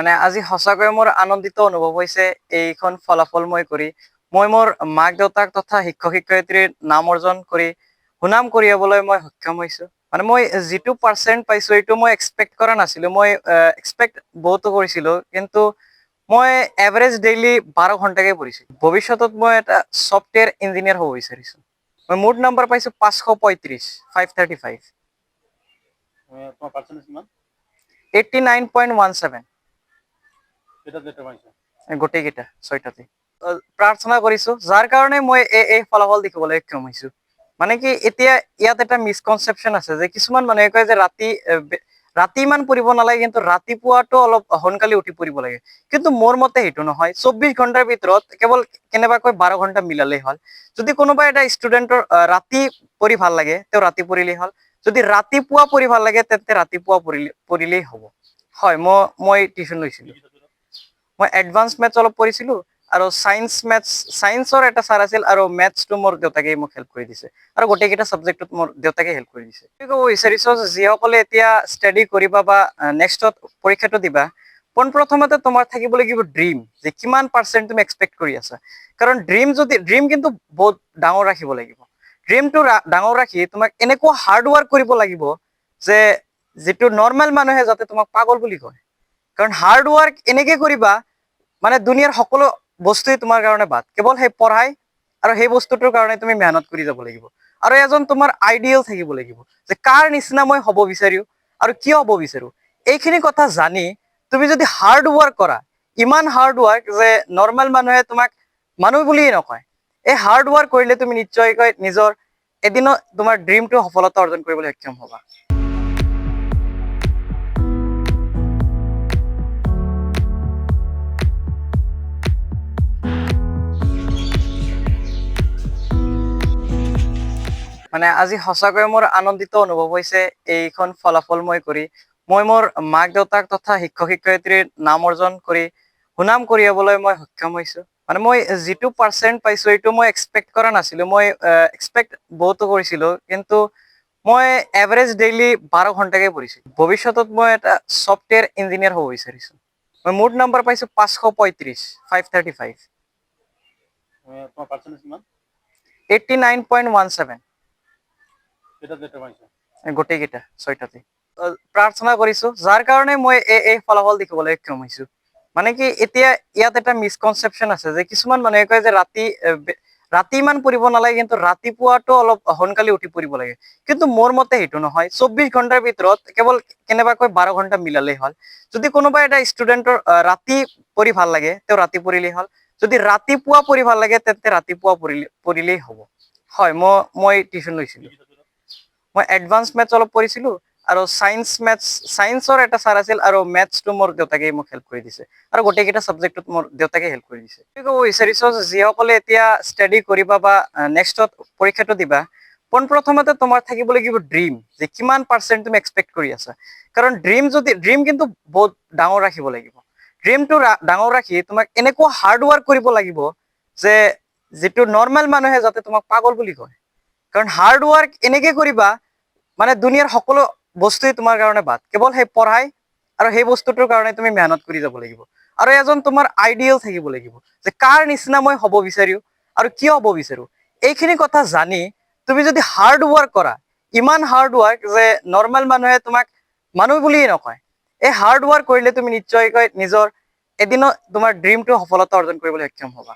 মানে আজি সঁচাকৈ মোৰ আনন্দিত অনুভৱ হৈছে এইখন ফলাফল মই কৰি মই মোৰ মাক দেউতাক তথা শিক্ষক শিক্ষয়িত্ৰীৰ নাম অৰ্জন কৰি সুনাম কঢ়িয়াবলৈ মই সক্ষম হৈছো। মানে মই যিটো পাৰ্চেণ্ট পাইছো এইটো মই এক্সপেক্ট কৰা নাছিলো। মই এক্সপেক্ট বহুতো কৰিছিলো, কিন্তু মই এভাৰেজ ডেইলি 12 ঘণ্টাকে পঢ়িছো। ভৱিষ্যতত মই এটা ছফ্টৱেৰ ইঞ্জিনিয়াৰ হ'ব বিচাৰিছো। মই মুঠ নম্বৰ পাইছো 535, 535। তোমাৰ পাৰ্চেন্টেজ কিমান? 89.17। গোটেইকেইটা 6টাতে প্ৰাৰ্থনা কৰিছো, যাৰ কাৰণে মই এই ফলাফল দেখিবলৈ সক্ষম হৈছো। মানে কি এতিয়া ইয়াত এটা মিসকনচেপশ্যন আছে যে কিছুমান মানুহে কয় যে ৰাতি ইমান পঢ়িব নালাগে, কিন্তু ৰাতিপুৱাটো অলপ সোনকালে উঠি পঢ়িব লাগে। কিন্তু মোৰ মতে সেইটো নহয়। 24 ঘণ্টাৰ ভিতৰত কেৱল কেনেবাকৈ 12 ঘণ্টা মিলালেই হ'ল। যদি কোনোবা এটা ষ্টুডেণ্টৰ ৰাতি পঢ়ি ভাল লাগে, তেওঁ ৰাতি পঢ়িলেই হ'ল। যদি ৰাতিপুৱা পঢ়ি ভাল লাগে, তেন্তে ৰাতিপুৱা পঢ়িলেই হ'ব। হয়, মই টিউশ্যন লৈছিলো। মই এডভান্স মেথছ অলপ পঢ়িছিলো, আৰু চায়েন্সৰ এটা ছাৰ আছিল, আৰু মেথছটো মোৰ দেউতাকে মোক হেল্প কৰি দিছে, আৰু গোটেইকেইটা ছাবজেক্টত মোৰ দেউতাকে হেল্প কৰি দিছে। ক'ব বিচাৰিছো যিসকলে এতিয়া ষ্টাডি কৰিবা বা নেক্সটত পৰীক্ষাটো দিবা, পোনপ্ৰথমতে তোমাৰ থাকিব লাগিব ড্ৰিম, যে কিমান পাৰ্চেণ্ট তুমি এক্সপেক্ট কৰি আছা। কাৰণ ড্ৰিম কিন্তু বহুত ডাঙৰ ৰাখিব লাগিব। ড্ৰিমটো ডাঙৰ ৰাখি তোমাক এনেকুৱা হাৰ্ড ৱৰ্ক কৰিব লাগিব যে যিটো নৰ্মেল মানুহে যাতে তোমাক পাগল বুলি কয়। কাৰণ হাৰ্ড ৱৰ্ক এনেকে কৰিবা মানে দুনিয়াৰ সকলো বস্তুৱে তোমাৰ কাৰণে বাদ, কেৱল সেই পঢ়াই আৰু সেই বস্তুটোৰ কাৰণে তুমি মেহনত কৰি যাব লাগিব। আৰু এজন তোমাৰ আইডিয়েল থাকিব লাগিব, যে কাৰ নিচিনা মই হ'ব বিচাৰো আৰু কিয় হ'ব বিচাৰো। এইখিনি কথা জানি তুমি যদি হাৰ্ড ৱৰ্ক কৰা, ইমান হাৰ্ড ৱৰ্ক যে নৰ্মেল মানুহে তোমাক মানুহ বুলিয়ে নকয়, এই হাৰ্ড ৱৰ্ক কৰিলে তুমি নিশ্চয়কৈ নিজৰ এদিনত তোমাৰ ড্ৰিমটো সফলতা অৰ্জন কৰিবলৈ সক্ষম হ'বা। মানে আজি সঁচাকৈ মোৰ আনন্দিত অনুভৱ হৈছে এইখন ফলাফল মই কৰি মই মোৰ মাক দেউতাক তথা শিক্ষক শিক্ষয়িত্ৰীৰ নাম অৰ্জন কৰি সুনাম কঢ়িয়াবলৈ মই সক্ষম হৈছো। মানে মই যিটো পাৰ্চেণ্ট পাইছো এইটো মই এক্সপেক্ট কৰা নাছিলো। মই এক্সপেক্ট বহুতো কৰিছিলো, কিন্তু মই এভাৰেজ ডেইলি 12 ঘণ্টাকে পঢ়িছো। ভৱিষ্যতত মই এটা ছফ্টৱেৰ ইঞ্জিনিয়াৰ হ'ব বিচাৰিছো। মই মুঠ নম্বৰ পাইছো 535, 535। তোমাৰ পাৰ্চেন্টেজ কিমান? 89.17। গোটেইকেইটা 6টাতে প্ৰাৰ্থনা কৰিছো, যাৰ কাৰণে মই এই ফলাফল দেখিবলৈ সক্ষম হৈছো। মানে কি এতিয়া ইয়াত এটা মিসকনচেপশ্যন আছে যে কিছুমান মানুহে কয় যে ৰাতি ইমান পঢ়িব নালাগে, কিন্তু ৰাতিপুৱাটো অলপ সোনকালে উঠি পঢ়িব লাগে। কিন্তু মোৰ মতে সেইটো নহয়। 24 ঘণ্টাৰ ভিতৰত কেৱল কেনেবাকৈ 12 ঘণ্টা মিলালেই হ'ল। যদি কোনোবা এটা ষ্টুডেণ্টৰ ৰাতি পঢ়ি ভাল লাগে, তেওঁ ৰাতি পঢ়িলেই হ'ল। যদি ৰাতিপুৱা পঢ়ি ভাল লাগে, তেন্তে ৰাতিপুৱা পঢ়িলেই হ'ব। হয়, মই টিউশ্যন লৈছিলো। মই এডভান্স মেথছ অলপ পঢ়িছিলো, আৰু চায়েন্সৰ এটা ছাৰ আছিল, আৰু মেথছটো মোৰ দেউতাকে মোক হেল্প কৰি দিছে, আৰু গোটেইকেইটা ছাবজেক্টত মোৰ দেউতাকে হেল্প কৰি দিছে। ক'ব বিচাৰিছো যিসকলে এতিয়া ষ্টাডি কৰিবা বা নেক্সটত পৰীক্ষাটো দিবা, পোনপ্ৰথমতে তোমাৰ থাকিব লাগিব ড্ৰিম, যে কিমান পাৰ্চেণ্ট তুমি এক্সপেক্ট কৰি আছা। কাৰণ ড্ৰিম কিন্তু বহুত ডাঙৰ ৰাখিব লাগিব। ড্ৰিমটো ডাঙৰ ৰাখি তোমাক এনেকুৱা হাৰ্ড ৱৰ্ক কৰিব লাগিব যে যিটো নৰ্মেল মানুহে যাতে তোমাক পাগল বুলি কয়। কাৰণ হাৰ্ড ৱৰ্ক এনেকে কৰিবা মানে দুনিয়াৰ সকলো বস্তুৱে তোমাৰ কাৰণে বাদ, কেৱল সেই পঢ়াই আৰু সেই বস্তুটোৰ কাৰণে তুমি মেহনত কৰি যাব লাগিব। আৰু এজন তোমাৰ আইডিয়েল থাকিব লাগিব, যে কাৰ নিচিনা মই হ'ব বিচাৰো আৰু কিয় হ'ব বিচাৰো। এইখিনি কথা জানি তুমি যদি হাৰ্ড ৱৰ্ক কৰা, ইমান হাৰ্ড ৱৰ্ক যে নৰ্মেল মানুহে তোমাক মানুহ বুলিয়ে নকয়, এই হাৰ্ড ৱৰ্ক কৰিলে তুমি নিশ্চয়কৈ নিজৰ এদিনত তোমাৰ ড্ৰিমটো সফলতা অৰ্জন কৰিবলৈ সক্ষম হ'বা।